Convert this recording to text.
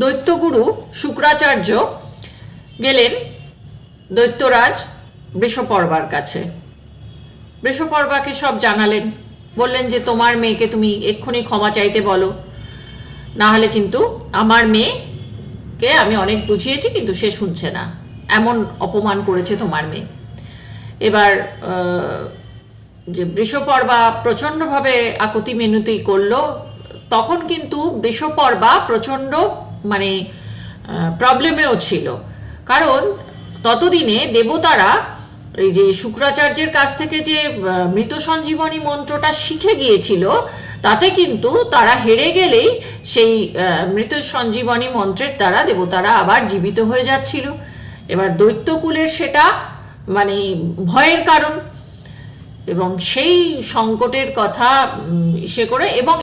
দৈত্যগুরু শুক্রাচার্য গেলেন দৈত্যরাজ বৃষপর্বার কাছে। বৃষপর্বাকে সব জানালেন, বললেন যে তোমার মেয়েকে তুমি এক্ষুনি ক্ষমা চাইতে বলো, না হলে কিন্তু আমার মেয়েকে আমি অনেক বুঝিয়েছি কিন্তু সে শুনছে না, এমন অপমান করেছে তোমার মেয়ে। এবার যে বৃষপর্বা প্রচণ্ডভাবে আকুতি মিনতি করলো, তখন কিন্তু বৃষপর্বা প্রচণ্ড মানে প্রবলেমেও ছিল, কারণ ততদিনে দেবতারা এই যে শুক্রাচার্যের কাছ থেকে যে মৃত সঞ্জীবনী মন্ত্রটা শিখে গিয়েছিল, তাতে কিন্তু তারা হেরে গেলেই সেই মৃত সঞ্জীবনী মন্ত্রের দ্বারা দেবতারা আবার জীবিত হয়ে যাচ্ছিল। এবার দৈত্যকুলের সেটা মানে ভয়ের কারণ, এবং সেই সংকটের কথা সে করে, এবং